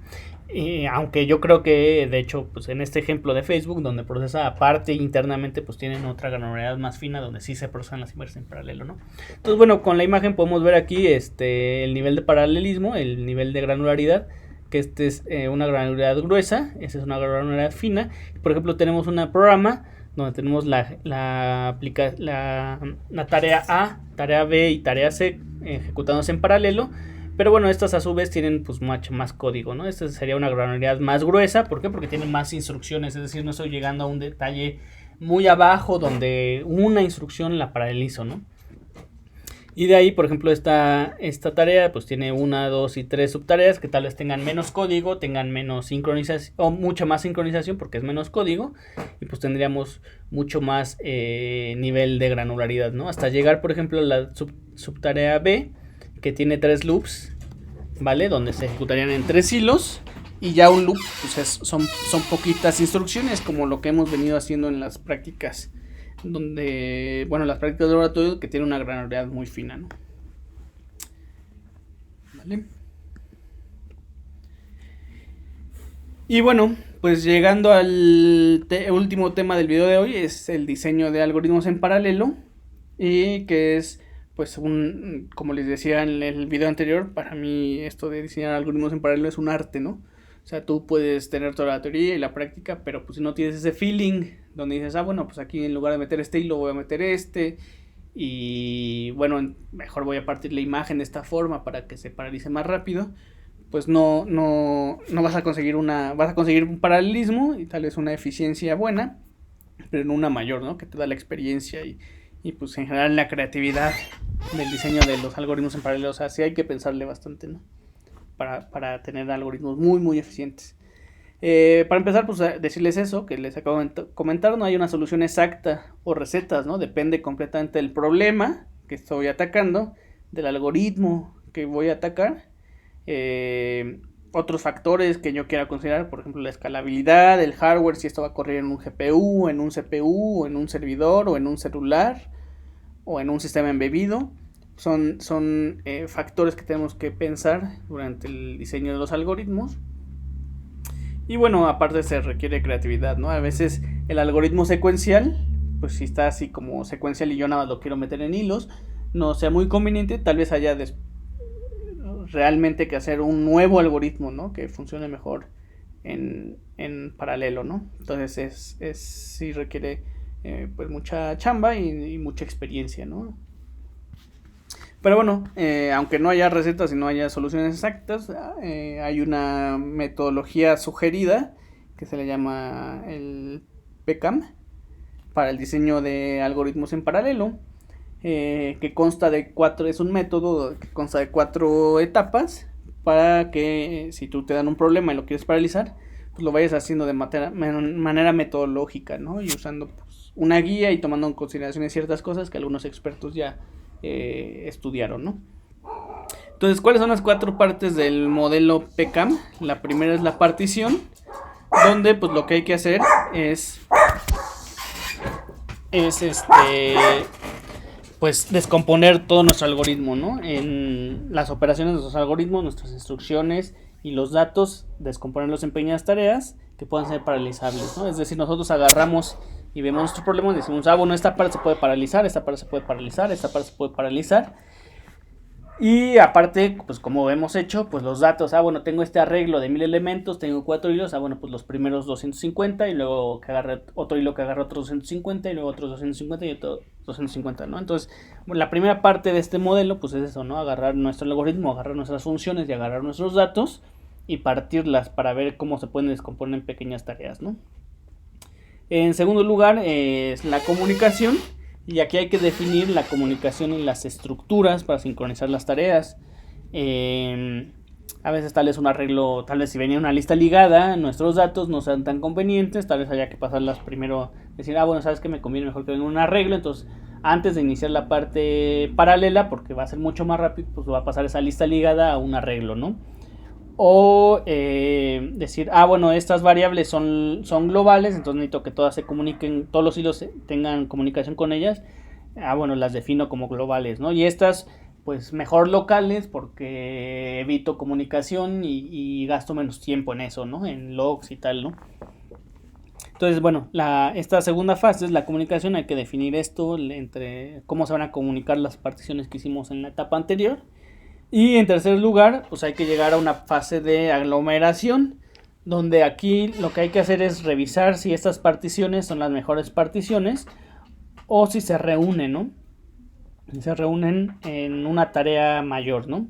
Aunque yo creo que, de hecho, pues en este ejemplo de Facebook, donde procesa aparte internamente, pues tienen otra granularidad más fina, donde sí se procesan las imágenes en paralelo, ¿no? Entonces, bueno, con la imagen podemos ver aquí el nivel de paralelismo, el nivel de granularidad, que es una granularidad gruesa, esa es una granularidad fina. Por ejemplo, tenemos un programa donde tenemos la tarea A, tarea B y tarea C ejecutándose en paralelo. Pero bueno, estas a su vez tienen pues mucho más código, ¿no? Esta sería una granularidad más gruesa. ¿Por qué? Porque tiene más instrucciones. Es decir, no estoy llegando a un detalle muy abajo donde una instrucción la paralizo, ¿no? Y de ahí, por ejemplo, esta tarea pues tiene 1, 2 y 3 subtareas que tal vez tengan menos código, tengan menos sincronización o mucha más sincronización porque es menos código, y pues tendríamos mucho más nivel de granularidad, ¿no? Hasta llegar, por ejemplo, a la subtarea B, que tiene 3 loops, ¿vale? Donde se ejecutarían en 3 hilos, y ya un loop pues son poquitas instrucciones, como lo que hemos venido haciendo en las prácticas, donde, bueno, las prácticas de laboratorio, que tiene una granularidad muy fina, ¿no? ¿Vale? Y bueno, pues llegando al último tema del video de hoy, es el diseño de algoritmos en paralelo, y que es pues como les decía en el video anterior, para mí esto de diseñar algoritmos en paralelo es un arte, ¿no? O sea, tú puedes tener toda la teoría y la práctica, pero pues si no tienes ese feeling donde dices, bueno, pues aquí en lugar de meter este hilo voy a meter este, y bueno, mejor voy a partir la imagen de esta forma para que se paralice más rápido, pues no vas a conseguir vas a conseguir un paralelismo y tal vez una eficiencia buena, pero no una mayor, ¿no? Que te da la experiencia y pues en general la creatividad del diseño de los algoritmos en paralelo. O sea, sí hay que pensarle bastante, ¿no? Para tener algoritmos muy, muy eficientes. Para empezar, pues decirles eso, que les acabo de comentar, no hay una solución exacta o recetas, ¿no? Depende completamente del problema que estoy atacando, del algoritmo que voy a atacar, otros factores que yo quiera considerar, por ejemplo la escalabilidad, el hardware, si esto va a correr en un GPU, en un CPU, o en un servidor, o en un celular, o en un sistema embebido. Son factores que tenemos que pensar durante el diseño de los algoritmos. Y bueno, aparte se requiere creatividad, ¿no? A veces el algoritmo secuencial, pues si está así como secuencial y yo nada más lo quiero meter en hilos, no sea muy conveniente. Tal vez haya realmente que hacer un nuevo algoritmo, ¿no? Que funcione mejor en paralelo, ¿no? Entonces sí requiere pues mucha chamba y mucha experiencia, ¿no? Pero bueno, aunque no haya recetas y no haya soluciones exactas, hay una metodología sugerida que se le llama el PCAM para el diseño de algoritmos en paralelo, que consta de 4, es un método que consta de 4 etapas para que si tú te dan un problema y lo quieres paralizar, pues lo vayas haciendo de manera metodológica, ¿no? Y usando pues, una guía y tomando en consideración ciertas cosas que algunos expertos ya estudiaron, ¿no? Entonces, ¿cuáles son las 4 partes del modelo PCAM? La primera es la partición, donde pues lo que hay que hacer es pues descomponer todo nuestro algoritmo, ¿no? En las operaciones de nuestros algoritmos, nuestras instrucciones y los datos, descomponerlos en pequeñas tareas que puedan ser paralizables, ¿no? Es decir, nosotros agarramos y vemos nuestro problema y decimos, bueno, esta parte se puede paralizar, esta parte se puede paralizar, esta parte se puede paralizar. Y aparte, pues como hemos hecho, pues los datos, bueno, tengo este arreglo de 1000 elementos, tengo 4 hilos, bueno, pues los primeros 250 y luego que agarre otro hilo que agarre otros 250 y luego otros 250 y otros 250, ¿no? Entonces, bueno, la primera parte de este modelo, pues es eso, ¿no? Agarrar nuestro algoritmo, agarrar nuestras funciones y agarrar nuestros datos y partirlas para ver cómo se pueden descomponer en pequeñas tareas, ¿no? En segundo lugar, es la comunicación. Y aquí hay que definir la comunicación y las estructuras para sincronizar las tareas. A veces tal vez un arreglo, tal vez si venía una lista ligada, nuestros datos no sean tan convenientes, tal vez haya que pasarlas primero, decir, bueno, sabes que me conviene mejor que venga un arreglo, entonces antes de iniciar la parte paralela, porque va a ser mucho más rápido, pues va a pasar esa lista ligada a un arreglo, ¿no? O decir, bueno, estas variables son globales, entonces necesito que todas se comuniquen, todos los hilos tengan comunicación con ellas. Bueno, las defino como globales, ¿no? Y estas, pues mejor locales, porque evito comunicación y gasto menos tiempo en eso, ¿no? En logs y tal, ¿no? Entonces, bueno, esta segunda fase es la comunicación. Hay que definir esto entre cómo se van a comunicar las particiones que hicimos en la etapa anterior. Y en tercer lugar, pues hay que llegar a una fase de aglomeración, donde aquí lo que hay que hacer es revisar si estas particiones son las mejores particiones o si se reúnen, ¿no? Se reúnen en una tarea mayor, ¿no?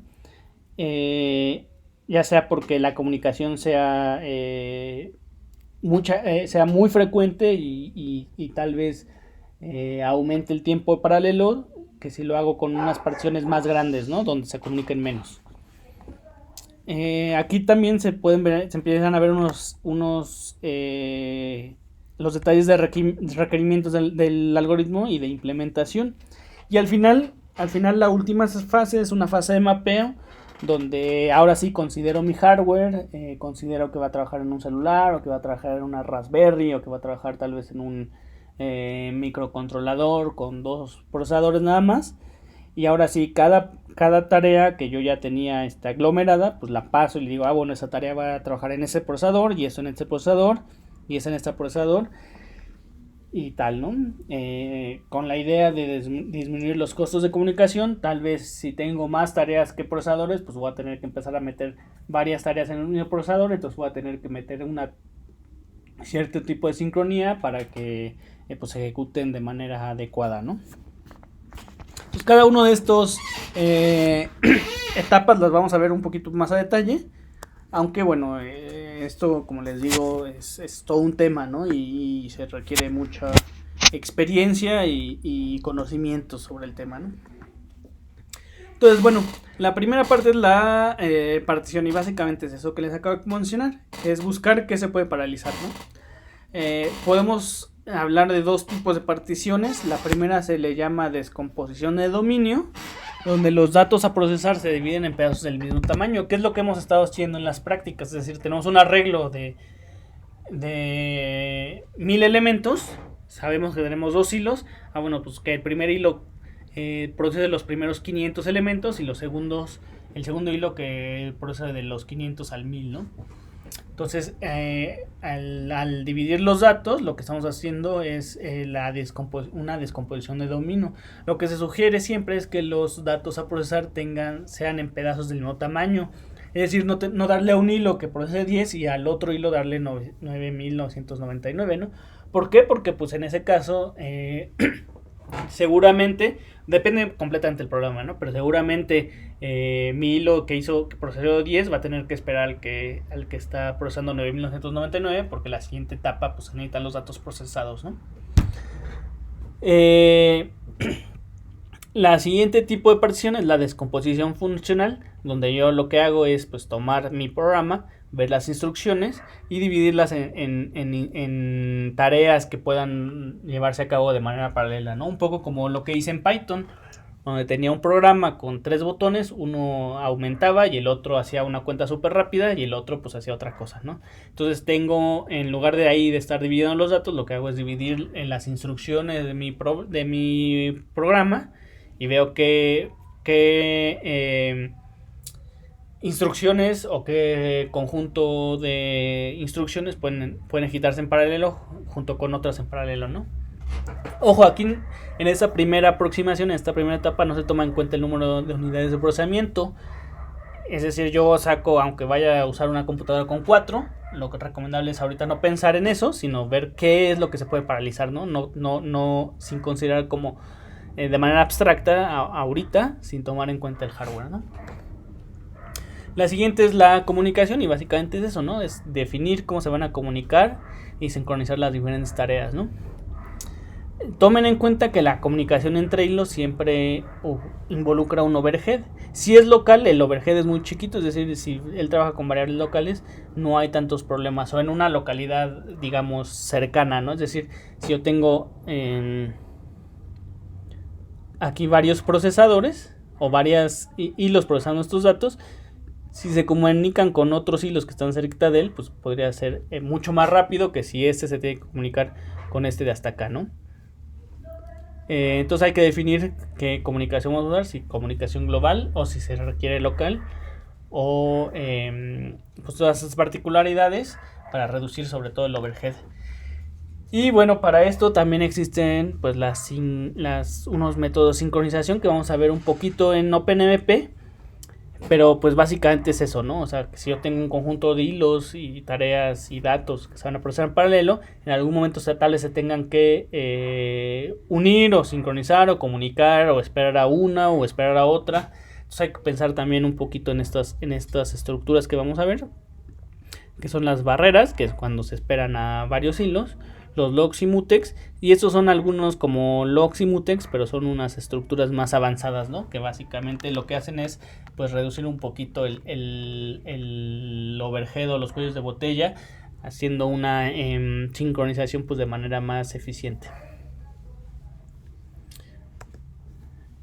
Ya sea porque la comunicación sea sea muy frecuente y tal vez aumente el tiempo paralelo, que si lo hago con unas particiones más grandes, ¿no? Donde se comuniquen menos. Aquí también se empiezan a ver los detalles de requerimientos del algoritmo y de implementación. Y al final la última fase es una fase de mapeo, donde ahora sí considero mi hardware, considero que va a trabajar en un celular, o que va a trabajar en una Raspberry, o que va a trabajar tal vez en un microcontrolador con 2 procesadores nada más. Y ahora sí, cada tarea que yo ya tenía aglomerada, pues la paso y le digo, bueno, esa tarea va a trabajar en ese procesador, y eso en este procesador, y eso en este procesador, y tal, ¿no? Con la idea de disminuir los costos de comunicación. Tal vez si tengo más tareas que procesadores, pues voy a tener que empezar a meter varias tareas en un mismo procesador, entonces voy a tener que meter cierto tipo de sincronía para que pues se ejecuten de manera adecuada, ¿no? Pues cada uno de estos etapas las vamos a ver un poquito más a detalle, aunque bueno, esto como les digo es todo un tema, ¿no? Y se requiere mucha experiencia y conocimiento sobre el tema, ¿no? Entonces, bueno, la primera parte es la partición, y básicamente es eso que les acabo de mencionar, es buscar qué se puede paralizar, ¿no? Podemos hablar de 2 tipos de particiones. La primera se le llama descomposición de dominio, donde los datos a procesar se dividen en pedazos del mismo tamaño, que es lo que hemos estado haciendo en las prácticas. Es decir, tenemos un arreglo de 1000 elementos, sabemos que tenemos 2 hilos. Bueno, pues que el primer hilo procese los primeros 500 elementos, y el segundo hilo que procede de los 500 al 1000, ¿no? Entonces, al dividir los datos, lo que estamos haciendo es una descomposición de dominio. Lo que se sugiere siempre es que los datos a procesar sean en pedazos del mismo tamaño. Es decir, no darle a un hilo que procese 10 y al otro hilo darle 9999, ¿no? ¿Por qué? Porque pues en ese caso seguramente, depende completamente del programa, ¿no? Pero seguramente mi hilo que procesó 10 va a tener que esperar al que está procesando 9999, porque la siguiente etapa pues necesitan los datos procesados, ¿no? La siguiente tipo de partición es la descomposición funcional, donde yo lo que hago es pues tomar mi programa, ver las instrucciones y dividirlas en tareas que puedan llevarse a cabo de manera paralela, ¿no? Un poco como lo que hice en Python, donde tenía un programa con 3 botones, uno aumentaba y el otro hacía una cuenta súper rápida y el otro pues hacía otra cosa, ¿no? Entonces en lugar de ahí de estar dividiendo los datos, lo que hago es dividir en las instrucciones de mi programa, y veo qué instrucciones o qué conjunto de instrucciones pueden ejecutarse en paralelo junto con otras en paralelo, ¿no? Ojo, aquí en esta primera aproximación, en esta primera etapa, no se toma en cuenta el número de unidades de procesamiento. Es decir, yo saco, aunque vaya a usar una computadora con 4, lo que es recomendable es ahorita no pensar en eso, sino ver qué es lo que se puede paralizar, ¿no? No sin considerar como de manera abstracta ahorita, sin tomar en cuenta el hardware, ¿no? La siguiente es la comunicación, y básicamente es eso, ¿no? Es definir cómo se van a comunicar y sincronizar las diferentes tareas, ¿no? Tomen en cuenta que la comunicación entre hilos siempre involucra un overhead. Si es local, el overhead es muy chiquito, es decir, si él trabaja con variables locales, no hay tantos problemas, o en una localidad, digamos, cercana, ¿no? Es decir, si yo tengo aquí varios procesadores o varios hilos procesando estos datos, si se comunican con otros hilos que están cerca de él, pues podría ser mucho más rápido que si este se tiene que comunicar con este de hasta acá, ¿no? Entonces hay que definir qué comunicación vamos a usar, si comunicación global o si se requiere local, o pues todas esas particularidades para reducir sobre todo el overhead. Y bueno, para esto también existen pues unos métodos de sincronización que vamos a ver un poquito en OpenMP. Pero pues básicamente es eso, ¿no? O sea, que si yo tengo un conjunto de hilos y tareas y datos que se van a procesar en paralelo, en algún momento tal vez se tengan que unir o sincronizar o comunicar o esperar a una o esperar a otra. Entonces hay que pensar también un poquito en estas estructuras que vamos a ver, que son las barreras, que es cuando se esperan a varios hilos, los logs y mutex, y estos son algunos como logs y mutex, pero son unas estructuras más avanzadas, ¿no? Que básicamente lo que hacen es pues reducir un poquito el overhead o los cuellos de botella, haciendo una sincronización pues de manera más eficiente.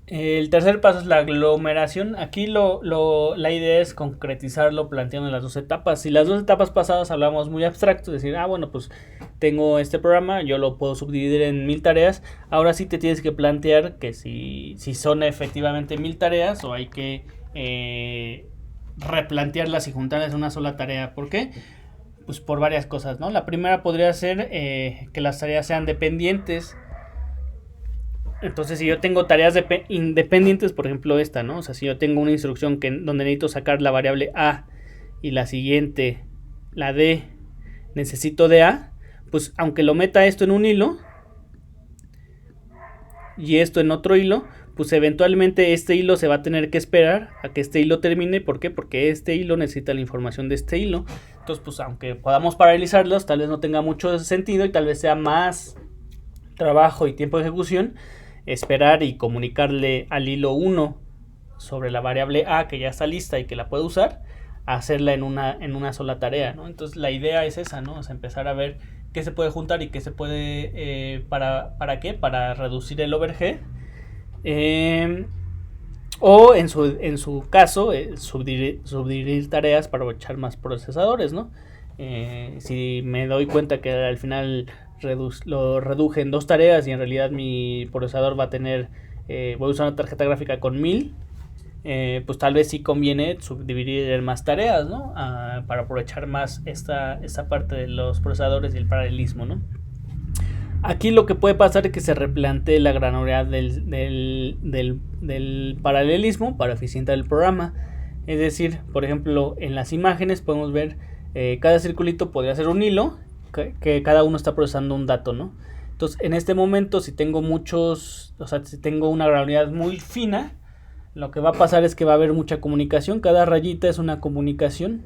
El tercer paso es la aglomeración. Aquí la idea es concretizarlo planteando las dos etapas. Si las dos etapas pasadas hablamos muy abstracto, es decir, bueno, pues tengo este programa, yo lo puedo subdividir en 1000 tareas. Ahora sí te tienes que plantear que si son efectivamente 1000 tareas o hay que replantearlas y juntarlas en una sola tarea. ¿Por qué? Pues por varias cosas, ¿no? La primera podría ser que las tareas sean dependientes. Entonces, si yo tengo tareas independientes, por ejemplo esta, ¿no? O sea, si yo tengo una instrucción donde necesito sacar la variable A y la siguiente, la D, necesito de A, pues aunque lo meta esto en un hilo y esto en otro hilo, pues eventualmente este hilo se va a tener que esperar a que este hilo termine. ¿Por qué? Porque este hilo necesita la información de este hilo. Entonces, pues aunque podamos paralelizarlos, tal vez no tenga mucho sentido y tal vez sea más trabajo y tiempo de ejecución esperar y comunicarle al hilo 1 sobre la variable A que ya está lista y que la puede usar, hacerla en una sola tarea, ¿no? Entonces la idea es esa, ¿no? Es empezar a ver qué se puede juntar y qué se puede ¿para qué? Para reducir el overhead, o en su caso subdividir tareas para echar más procesadores, ¿no? Si me doy cuenta que al final lo reduje en 2 tareas y en realidad mi procesador va a tener, voy a usar una tarjeta gráfica con 1000, pues tal vez sí conviene subdividir en más tareas, ¿no? Para aprovechar más esta parte de los procesadores y el paralelismo, ¿no? Aquí lo que puede pasar es que se replantee la granularidad del paralelismo para eficientar el programa. Es decir, por ejemplo, en las imágenes podemos ver cada circulito podría ser un hilo que cada uno está procesando un dato, ¿no? Entonces, en este momento, si tengo si tengo una granularidad muy fina, lo que va a pasar es que va a haber mucha comunicación. Cada rayita es una comunicación.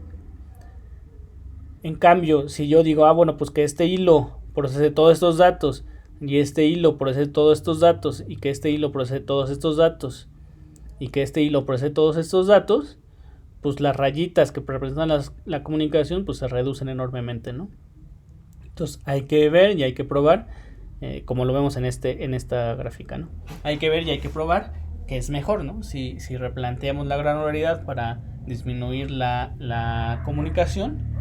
En cambio, si yo digo, bueno, pues que este hilo procese todos estos datos y este hilo procese todos estos datos y que este hilo procese todos estos datos y que este hilo procese todos estos datos, pues las rayitas que representan la comunicación pues se reducen enormemente, ¿no? Entonces hay que ver y hay que probar, como lo vemos en esta gráfica, ¿no? Hay que ver y hay que probar que es mejor, ¿no? Si replanteamos la granularidad para disminuir la comunicación,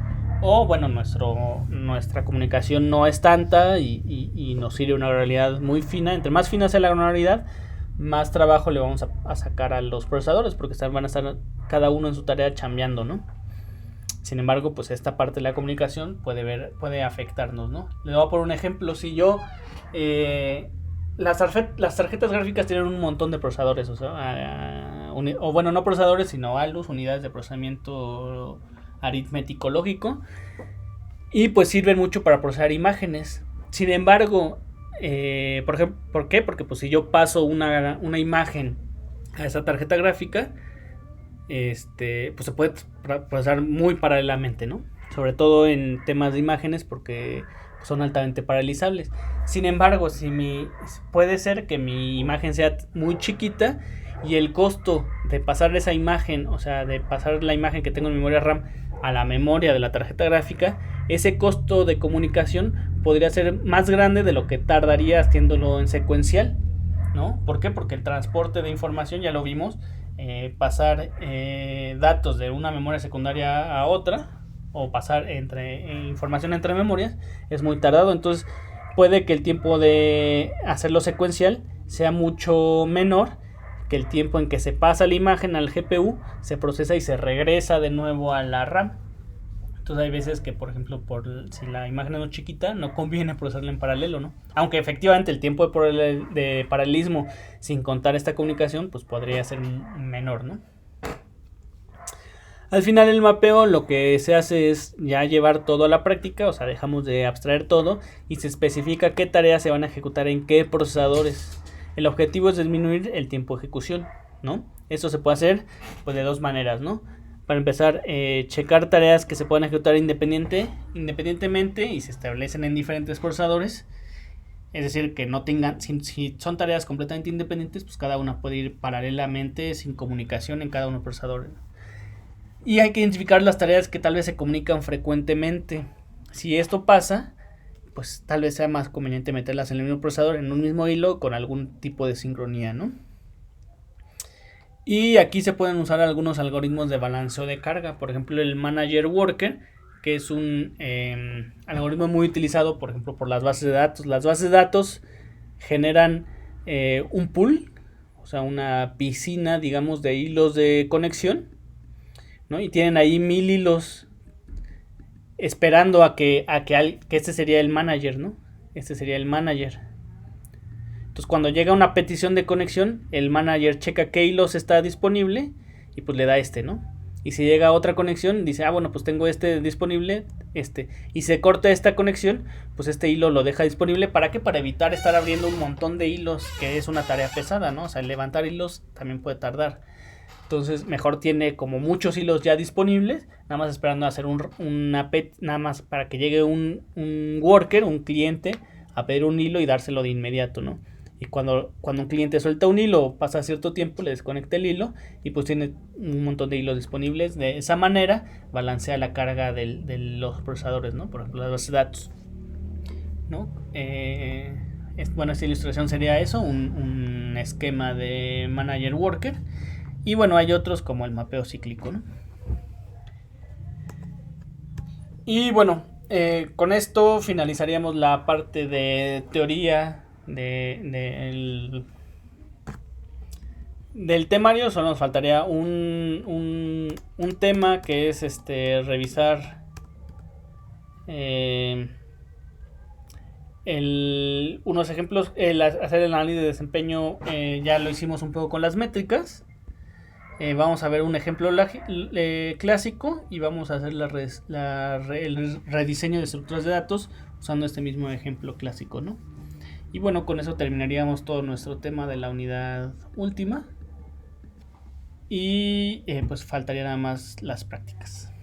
o bueno, nuestra comunicación no es tanta y nos sirve una granularidad muy fina. Entre más fina sea la granularidad, más trabajo le vamos a sacar a los procesadores, porque van a estar cada uno en su tarea chambeando, ¿no? Sin embargo, pues esta parte de la comunicación puede afectarnos, ¿no? Le voy a poner un ejemplo. Si yo las tarjetas gráficas tienen un montón de procesadores, o bueno, no procesadores, sino ALUs, unidades de procesamiento aritmético lógico, y pues sirven mucho para procesar imágenes. Sin embargo, ¿por qué? Porque pues si yo paso una imagen a esa tarjeta gráfica, pues se puede procesar muy paralelamente, ¿no? Sobre todo en temas de imágenes, porque son altamente paralizables. Sin embargo, puede ser que mi imagen sea muy chiquita y el costo de pasar esa imagen, o sea, de pasar la imagen que tengo en memoria RAM a la memoria de la tarjeta gráfica, ese costo de comunicación podría ser más grande de lo que tardaría haciéndolo en secuencial, ¿no? ¿Por qué? Porque el transporte de información, ya lo vimos, pasar datos de una memoria secundaria a otra, o pasar información entre memorias, es muy tardado. Entonces puede que el tiempo de hacerlo secuencial sea mucho menor que el tiempo en que se pasa la imagen al GPU, se procesa y se regresa de nuevo a la RAM. Entonces hay veces que, por ejemplo, si la imagen es muy chiquita, no conviene procesarla en paralelo, ¿no? Aunque efectivamente el tiempo de paralelismo, sin contar esta comunicación, pues podría ser menor, ¿no? Al final el mapeo lo que se hace es ya llevar todo a la práctica, o sea, dejamos de abstraer todo y se especifica qué tareas se van a ejecutar en qué procesadores. El objetivo es disminuir el tiempo de ejecución, ¿no? Eso se puede hacer pues de dos maneras, ¿no? Para empezar, checar tareas que se puedan ejecutar independientemente y se establecen en diferentes procesadores. Es decir, que no tengan, si son tareas completamente independientes, pues cada una puede ir paralelamente sin comunicación en cada uno de los procesadores. Y hay que identificar las tareas que tal vez se comunican frecuentemente. Si esto pasa, pues tal vez sea más conveniente meterlas en el mismo procesador, en un mismo hilo, con algún tipo de sincronía, ¿no? Y aquí se pueden usar algunos algoritmos de balanceo de carga. Por ejemplo, el Manager Worker, que es un algoritmo muy utilizado, por ejemplo, por las bases de datos. Las bases de datos generan un pool, o sea, una piscina, digamos, de hilos de conexión, ¿no? Y tienen ahí 1000 hilos esperando a que este sería el manager, ¿no? Este sería el manager. Entonces, cuando llega una petición de conexión, el manager checa qué hilos está disponible y pues le da ¿no? Y si llega otra conexión, dice, bueno, pues tengo disponible, y se corta esta conexión, pues este hilo lo deja disponible. ¿Para qué? Para evitar estar abriendo un montón de hilos, que es una tarea pesada, ¿no? O sea, levantar hilos también puede tardar. Entonces, mejor tiene como muchos hilos ya disponibles, nada más esperando a hacer nada más para que llegue un worker, un cliente, a pedir un hilo y dárselo de inmediato, ¿no? Y cuando un cliente suelta un hilo, pasa cierto tiempo, le desconecta el hilo y pues tiene un montón de hilos disponibles. De esa manera balancea la carga de los procesadores, ¿no? Por ejemplo, las bases de datos, ¿no? Bueno, esta ilustración sería eso, un esquema de Manager Worker. Y bueno, hay otros como el mapeo cíclico, ¿no? Y bueno, con esto finalizaríamos la parte de teoría del temario. Solo nos faltaría un tema que es revisar unos ejemplos, hacer el análisis de desempeño. Ya lo hicimos un poco con las métricas. Vamos a ver un ejemplo clásico y vamos a hacer el rediseño de estructuras de datos usando este mismo ejemplo clásico, ¿no? Y bueno, con eso terminaríamos todo nuestro tema de la unidad última y pues faltaría nada más las prácticas.